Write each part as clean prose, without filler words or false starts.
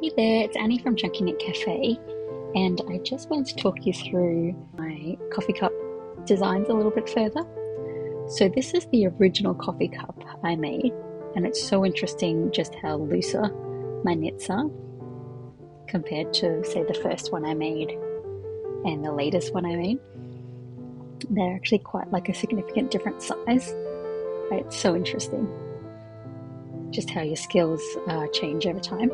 Hey there, it's Annie from Chunky Knit Cafe, and I just wanted to talk you through my coffee cup designs a little bit further. So this is the original coffee cup I made, and it's so interesting just how looser my knits are compared to, say, the first one I made and the latest one I made. They're actually quite like a significant different size. It's so interesting just how your skills change over time.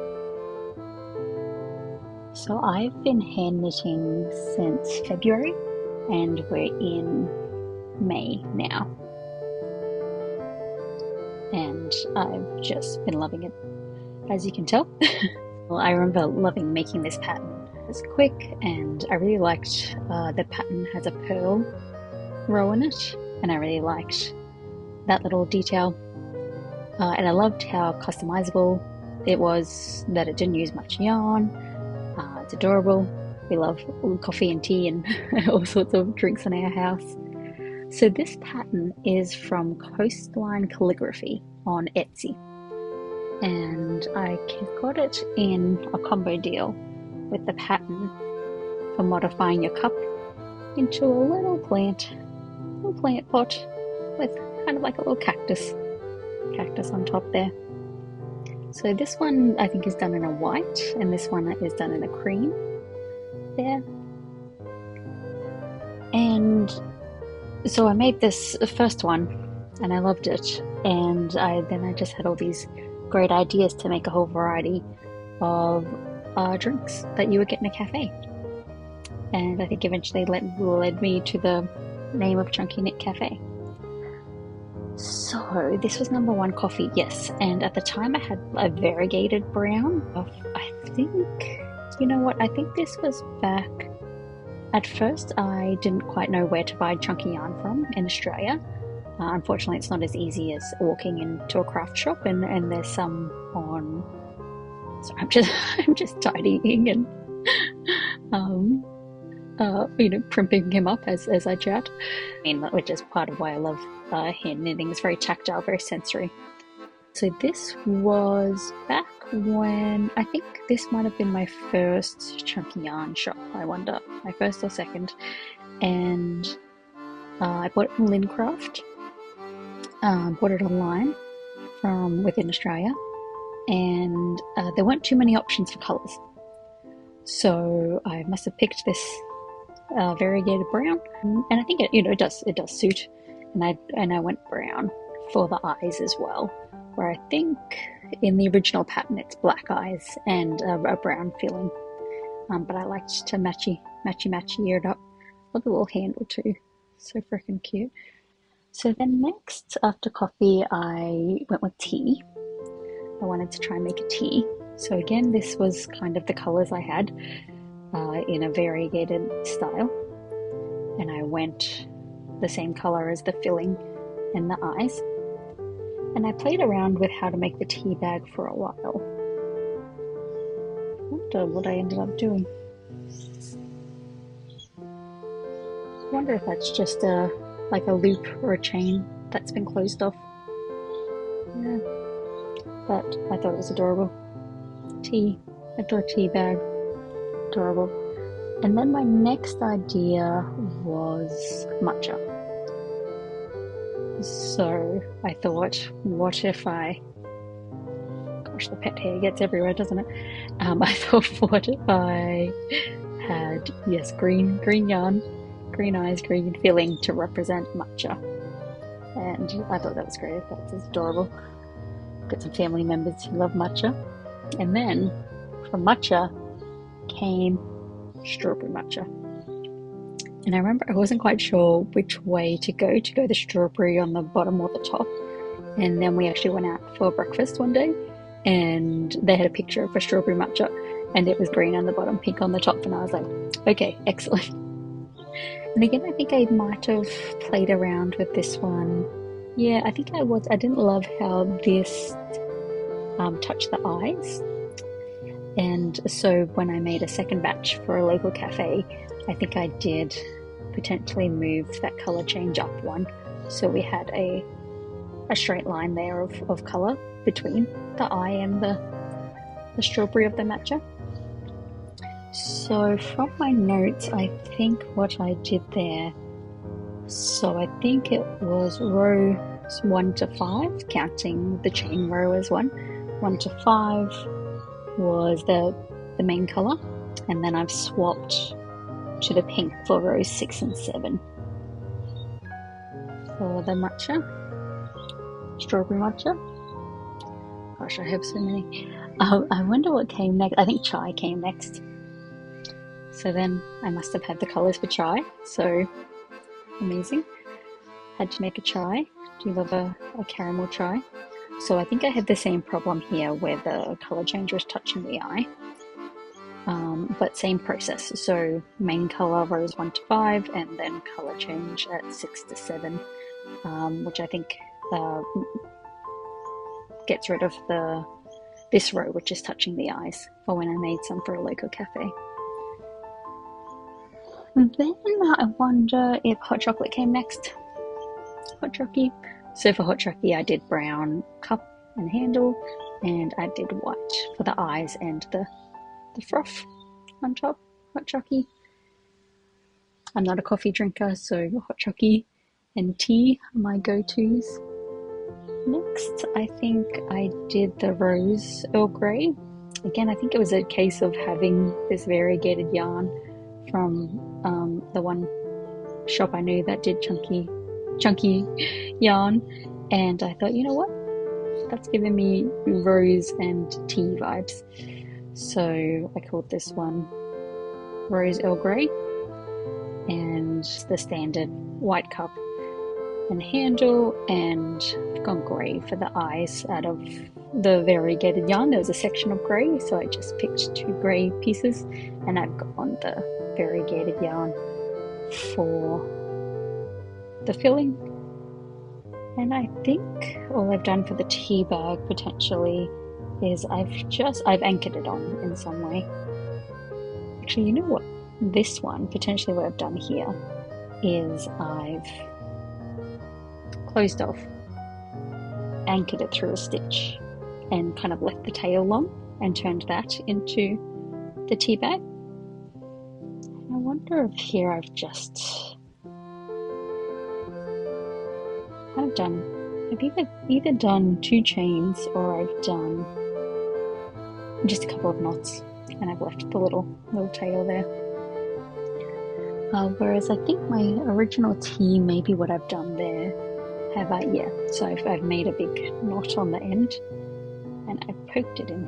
So I've been hand knitting since February and we're in May now. And I've just been loving it, as you can tell. Well, I remember loving making this pattern. It's quick and I really liked the pattern has a pearl row in it, and I really liked that little detail. And I loved how customizable it was, that it didn't use much yarn. It's adorable. We love coffee and tea and all sorts of drinks in our house. So this pattern is from Coastline Calligraphy on Etsy. And I got it in a combo deal with the pattern for modifying your cup into a little plant pot with kind of like a little cactus on top there. So this one I think is done in a white, and this one is done in a cream there. And so I made this first one and I loved it, and then I just had all these great ideas to make a whole variety of drinks that you would get in a cafe. And I think eventually led me to the name of Chunky Knit Cafe. So this was number one coffee, yes, and at the time I had a variegated brown. I think, you know what, I think this was back, at first I didn't quite know where to buy chunky yarn from in Australia. Unfortunately it's not as easy as walking into a craft shop, and there's some on, so I'm just tidying and primping him up as I chat. Which is part of why I love hand knitting. It's very tactile, very sensory. So this was back when, I think this might have been my first chunky yarn shop, I wonder, my first or second. And I bought it from Lincraft, bought it online from within Australia, and there weren't too many options for colours. So I must have picked this variegated brown, and I think it does suit, and I went brown for the eyes as well, where I think in the original pattern it's black eyes and a brown filling, but I liked to matchy it up. Love the little handle too, so freaking cute. So then next, after coffee, I went with tea. I wanted to try and make a tea. So again, this was kind of the colours I had in a variegated style, and I went the same colour as the filling and the eyes, and I played around with how to make the tea bag for a while. I wonder what I ended up doing. I wonder if that's just like a loop or a chain that's been closed off. Yeah, but I thought it was adorable. Adore tea bag, adorable. And then my next idea was matcha. So I thought, what if gosh, the pet hair gets everywhere, doesn't it? I thought, what if I had, yes, green yarn, green eyes, green filling to represent matcha. And I thought that was great. That's adorable. Got some family members who love matcha. And then from matcha came strawberry matcha. And I remember I wasn't quite sure which way to go the strawberry on the bottom or the top. And then we actually went out for breakfast one day, and they had a picture of a strawberry matcha, and it was green on the bottom, pink on the top, and I was like, okay, excellent. And again, I think I might have played around with this one. Yeah, I think I didn't love how this touched the eyes. And so when I made a second batch for a local cafe, I think I did potentially move that colour change up one. So we had a straight line there of colour between the eye and the strawberry of the matcha. So from my notes, I think what I did there, so I think it was rows 1 to 5, counting the chain row as 1. 1 to 5 was the main colour, and then I've swapped to the pink for rows 6 and 7 for the matcha, strawberry matcha. Gosh, I have so many. I wonder what came next. I think chai came next. So then I must have had the colours for chai, so amazing. Had to make a chai. Do you love a caramel chai? So I think I had the same problem here where the colour change was touching the eye. But same process. So main colour rows 1 to 5 and then colour change at 6 to 7, which I think gets rid of this row which is touching the eyes for when I made some for a local cafe. And then I wonder if hot chocolate came next. Hot chocolate. So for hot chocolate I did brown cup and handle, and I did white for the eyes and the froth on top. Hot chocolate. I'm not a coffee drinker, so hot chocolate and tea are my go-tos. Next, I think I did the rose Earl Grey. Again, I think it was a case of having this variegated yarn from the one shop I knew that did chunky yarn, and I thought, you know what, that's giving me rose and tea vibes. So I called this one Rose Earl Grey, and the standard white cup and handle, and I've gone grey for the eyes. Out of the variegated yarn there was a section of grey, so I just picked 2 grey pieces, and I've gone the variegated yarn for the filling. And I think all I've done for the tea bag potentially is I've anchored it on in some way. Actually, you know what, this one potentially what I've done here is I've closed off, anchored it through a stitch, and kind of left the tail long and turned that into the tea bag. I wonder if here I've either done 2 chains or I've done just a couple of knots, and I've left the little tail there. Whereas I think my original tea, maybe what I've done there, so I've made a big knot on the end, and I poked it in,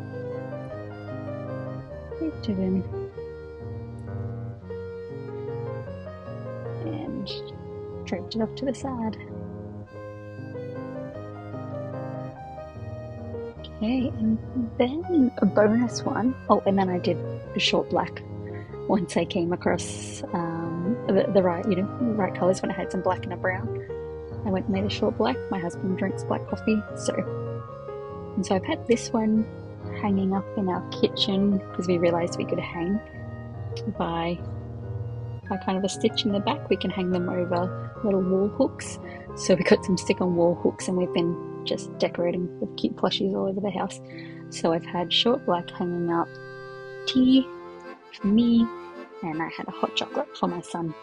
and draped it off to the side. Okay, and then a bonus one. Oh, and then I did a short black once I came across the right colours. When I had some black and a brown, I went and made a short black. My husband drinks black coffee, so I've had this one hanging up in our kitchen because we realised we could hang by kind of a stitch in the back. We can hang them over little wall hooks. So we got some stick-on wall hooks, and we've been just decorating with cute plushies all over the house. So I've had short black hanging up, tea for me, and I had a hot chocolate for my son.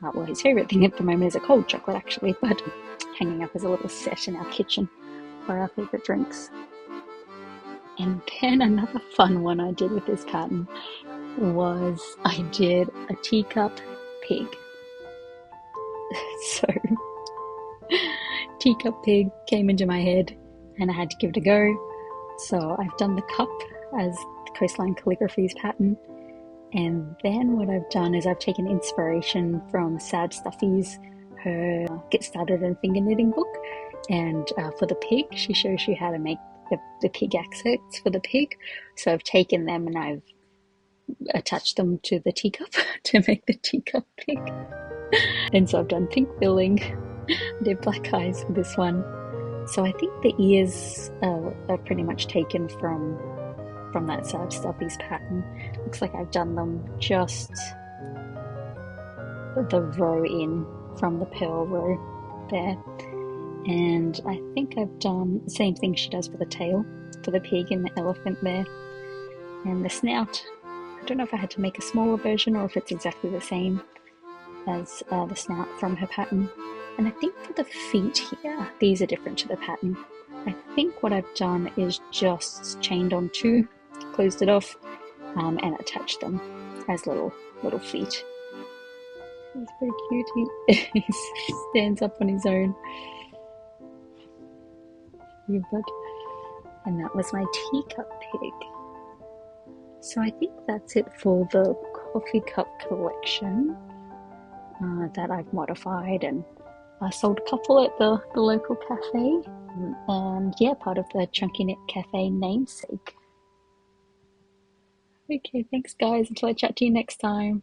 Well, his favourite thing at the moment is a cold chocolate actually, but hanging up as a little set in our kitchen for our favourite drinks. And then another fun one I did with this pattern was I did a teacup pig. So teacup pig came into my head and I had to give it a go. So I've done the cup as Coastline Calligraphy's pattern, and then what I've done is I've taken inspiration from Sad Stuffy's her Get Started in Finger Knitting book, and for the pig she shows you how to make the pig accents for the pig. So I've taken them and I've attached them to the teacup to make the teacup pig. And so I've done pink filling, did black eyes for this one. So I think the ears are pretty much taken from that Sad Stuffy's pattern. Looks like I've done them just the row in from the pearl row there. And I think I've done the same thing she does for the tail. for the pig and the elephant there. And the snout, I don't know if I had to make a smaller version or if it's exactly the same as the snout from her pattern. And I think for the feet here, these are different to the pattern. I think what I've done is just chained on two, closed it off, and attached them as little feet. It's very cute. He stands up on his own. And that was my teacup pig. So I think that's it for the coffee cup collection that I've modified, and I sold a couple at the local cafe, and yeah, part of the Chunky Knit Cafe namesake. Okay, thanks guys, until I chat to you next time.